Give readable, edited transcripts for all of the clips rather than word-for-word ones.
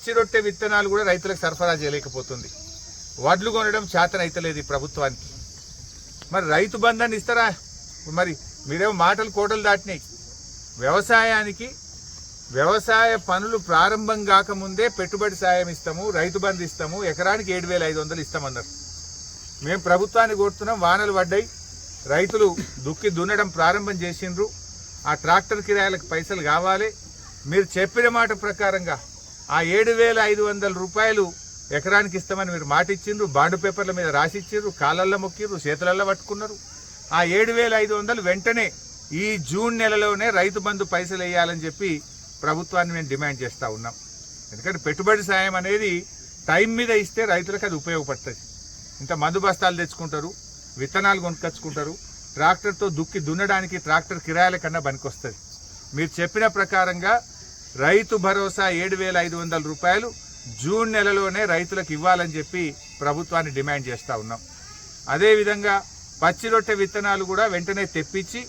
పచ్చి రొట్టె విత్తనాలు కూడా రైతులకు సరఫరా చేయలేకపోతుంది. వడ్లు కొనడం చేతనైతలేదు ఈ ప్రభుత్వానికి. మరి రైతు బంధాన్ని ఇస్తారా? మరి మీరేమో మాటలు కోటలు దాటినాయి. వ్యవసాయ పనులు ప్రారంభం కాకముందే పెట్టుబడి సాయం ఇస్తాము, రైతు బంధు ఇస్తాము, ఎకరానికి 7,500 ఇస్తామన్నారు. మేము ప్రభుత్వాన్ని కోరుతున్నాం, వానలు పడ్డాయి, రైతులు దుక్కి దున్నడం ప్రారంభం చేసిండ్రు, ఆ ట్రాక్టర్ కిరాయిలకు పైసలు కావాలి. మీరు చెప్పిన మాట ప్రకారంగా ఆ 7,500 రూపాయలు ఎకరానికి ఇస్తామని మీరు మాట ఇచ్చిండ్రు, బాండ్ పేపర్ల మీద రాసిచ్చిండ్రు, కాళ్ళల్లో మొక్కిండ్రు, చేతులల్లో పట్టుకున్నారు. ఆ 7,500 వెంటనే ఈ జూన్ నెలలోనే రైతు బంధు పైసలు వేయాలని చెప్పి ప్రభుత్వాన్ని మేము డిమాండ్ చేస్తూ ఉన్నాం. ఎందుకంటే పెట్టుబడి సాయం అనేది టైం మీద ఇస్తే రైతులకు అది ఉపయోగపడుతుంది. ఇంత మందు బస్తాలు తెచ్చుకుంటారు, విత్తనాలు కొనుక్కొచ్చుకుంటారు, ట్రాక్టర్తో దుక్కి దున్నడానికి ట్రాక్టర్ కిరాయిల కన్నా పనికొస్తుంది. మీరు చెప్పిన ప్రకారంగా రైతు భరోసా 7,500 రూపాయలు జూన్ నెలలోనే రైతులకు ఇవ్వాలని చెప్పి ప్రభుత్వాన్ని డిమాండ్ చేస్తూ ఉన్నాం. అదేవిధంగా పచ్చి రొట్టె విత్తనాలు కూడా వెంటనే తెప్పించి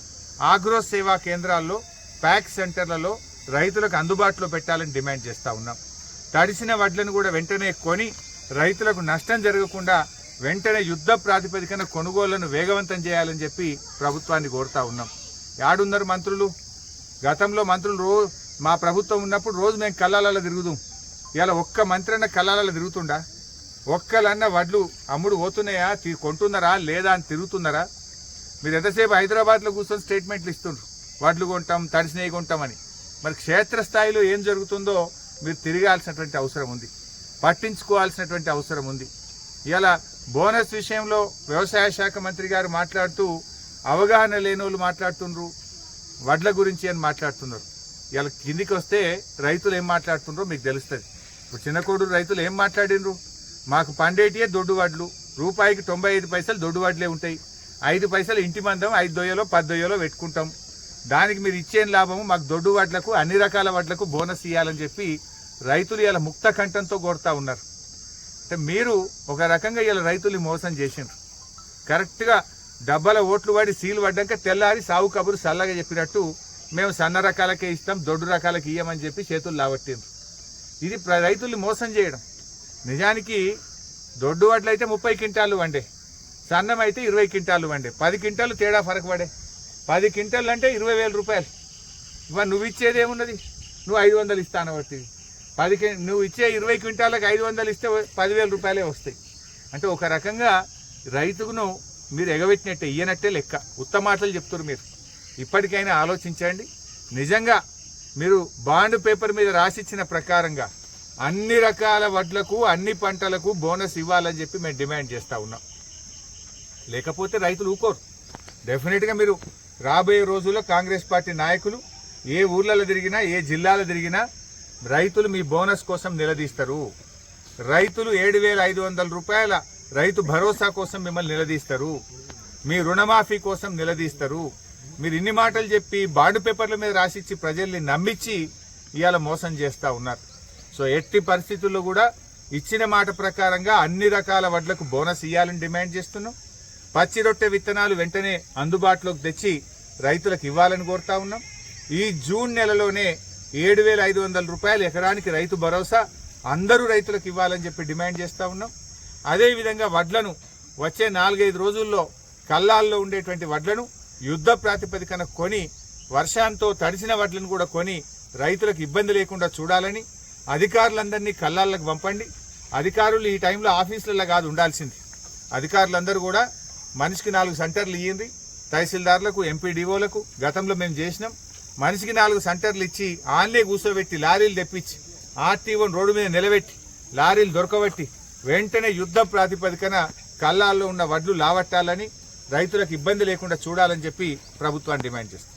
ఆగ్రో సేవా కేంద్రాల్లో, ప్యాక్ సెంటర్లలో రైతులకు అందుబాటులో పెట్టాలని డిమాండ్ చేస్తూ ఉన్నాం. తడిసిన వడ్లను కూడా వెంటనే కొని రైతులకు నష్టం జరగకుండా వెంటనే యుద్ధ ప్రాతిపదికన కొనుగోళ్లను వేగవంతం చేయాలని చెప్పి ప్రభుత్వాన్ని కోరుతా ఉన్నాం. యాడున్నారు మంత్రులు? గతంలో మంత్రులు మా ప్రభుత్వం ఉన్నప్పుడు రోజు మేము కళ్ళాలలో తిరుగుదాం. ఇలా ఒక్క మంత్రి అన్న కళ్ళాలలో తిరుగుతుండా? ఒక్కలన్న వడ్లు అమ్ముడు పోతున్నాయా, కొంటున్నారా లేదా అని తిరుగుతున్నారా? మీరు ఎంతసేపు హైదరాబాద్లో కూర్చొని స్టేట్మెంట్లు ఇస్తుండ్రు, వడ్లు కొంటాం, తడిసినవి కొంటామని. మరి క్షేత్రస్థాయిలో ఏం జరుగుతుందో మీరు తిరగాల్సినటువంటి అవసరం ఉంది, పట్టించుకోవాల్సినటువంటి అవసరం ఉంది. ఇలా బోనస్ విషయంలో వ్యవసాయ శాఖ మంత్రి గారు మాట్లాడుతూ అవగాహన లేని వాళ్ళు మాట్లాడుతుండ్రు, వడ్ల గురించి అని మాట్లాడుతున్నారు. ఇలా కిందికి వస్తే రైతులు ఏం మాట్లాడుతుండ్రో మీకు తెలుస్తుంది. ఇప్పుడు చిన్నకోడూరు రైతులు ఏం మాట్లాడినరు? మాకు పండేటియే దొడ్డు వడ్లు, రూపాయికి 95 పైసలు దొడ్డు వడ్లే ఉంటాయి, 5 పైసలు ఇంటి మందం 5 దొయ్యలో 10 దొయ్యలో పెట్టుకుంటాం, దానికి మీరు ఇచ్చే లాభము మాకు దొడ్డు వడ్లకు అన్ని రకాల వడ్లకు బోనస్ ఇవ్వాలని చెప్పి రైతులు ఇలా ముక్త కంఠంతో కోరుతా ఉన్నారు. అంటే మీరు ఒక రకంగా ఇలా రైతుల్ని మోసం చేసిండ్రు. కరెక్ట్గా డబ్బాల ఓట్లు పడి సీలు పడ్డాక తెల్లారి సాగు కబురు చల్లగా చెప్పినట్టు మేము సన్న రకాలకే ఇస్తాం, దొడ్డు రకాలకి ఇయ్యమని చెప్పి చేతులు లావట్టిండ్రు. ఇది రైతుల్ని మోసం చేయడం. నిజానికి దొడ్డు వడ్లు అయితే 30 క్వింటాలు వండే, సన్నం అయితే 20 క్వింటాలు వండే, 10 క్వింటాలు తేడా ఫరక పడే. 10 క్వింటాలు అంటే 20,000 రూపాయలు. ఇవాళ నువ్వు ఇచ్చేది ఏమున్నది? నువ్వు 500 ఇస్తాను బట్టి నువ్వు ఇచ్చే 20 క్వింటాలకు 500 ఇస్తే 10,000 రూపాయలే వస్తాయి. అంటే ఒక రకంగా రైతుకును మీరు ఎగబెట్టినట్టే, ఇయ్యనట్టే లెక్క. ఉత్తమ మాటలు చెప్తారు మీరు. ఇప్పటికైనా ఆలోచించండి. నిజంగా మీరు బాండ్ పేపర్ మీద రాసిచ్చిన ప్రకారంగా అన్ని రకాల వడ్లకు అన్ని పంటలకు బోనస్ ఇవ్వాలని చెప్పి మేము డిమాండ్ చేస్తూ ఉన్నాం. లేకపోతే రైతులు ఊకోరు. డెఫినెట్గా మీరు రాబోయే రోజుల్లో కాంగ్రెస్ పార్టీ నాయకులు ఏ ఊర్లలో తిరిగినా, ఏ జిల్లాలో తిరిగినా రైతులు మీ బోనస్ కోసం నిలదీస్తారు. రైతులు 7,500 రూపాయల రైతు భరోసా కోసం మిమ్మల్ని నిలదీస్తారు, మీ రుణమాఫీ కోసం నిలదీస్తారు. మీరు ఇన్ని మాటలు చెప్పి బాండ్ పేపర్ల మీద రాసిచ్చి ప్రజల్ని నమ్మించి ఇవాళ మోసం చేస్తూ ఉన్నారు. సో ఎట్టి పరిస్థితుల్లో కూడా ఇచ్చిన మాట ప్రకారంగా అన్ని రకాల వడ్లకు బోనస్ ఇవ్వాలని డిమాండ్ చేస్తున్నాం. పచ్చి రొట్టె విత్తనాలు వెంటనే అందుబాటులోకి తెచ్చి రైతులకు ఇవ్వాలని కోరుతా ఉన్నాం. ఈ జూన్ నెలలోనే 7,500 రూపాయలు ఎకరానికి రైతు భరోసా అందరూ రైతులకు ఇవ్వాలని చెప్పి డిమాండ్ చేస్తూ ఉన్నాం. అదేవిధంగా వడ్లను వచ్చే 4-5 రోజుల్లో కల్లాల్లో ఉండేటువంటి వడ్లను యుద్ధ ప్రాతిపదికన కొని, వర్షాంతో తడిసిన వడ్లను కూడా కొని రైతులకు ఇబ్బంది లేకుండా చూడాలని అధికారులందరినీ కల్లాలకు పంపండి. అధికారులు ఈ టైంలో ఆఫీసులలో కాదు ఉండాల్సింది. అధికారులందరూ కూడా మనిషికి 4 సెంటర్లు ఇయ్యండి. తహసీల్దార్లకు, ఎంపీడీఓలకు గతంలో మేము చేసినాం. మనిషికి 4 సెంటర్లు ఇచ్చి ఆన్లే కూర్చోబెట్టి లారీలు తెప్పించి ఆర్టీఓని రోడ్డు మీద నిలబెట్టి లారీలు దొరకబెట్టి వెంటనే యుద్ధ ప్రాతిపదికన కల్లాల్లో ఉన్న వడ్లు లావట్టాలని, రైతులకు ఇబ్బంది లేకుండా చూడాలని చెప్పి ప్రభుత్వాన్ని డిమాండ్ చేస్తాం.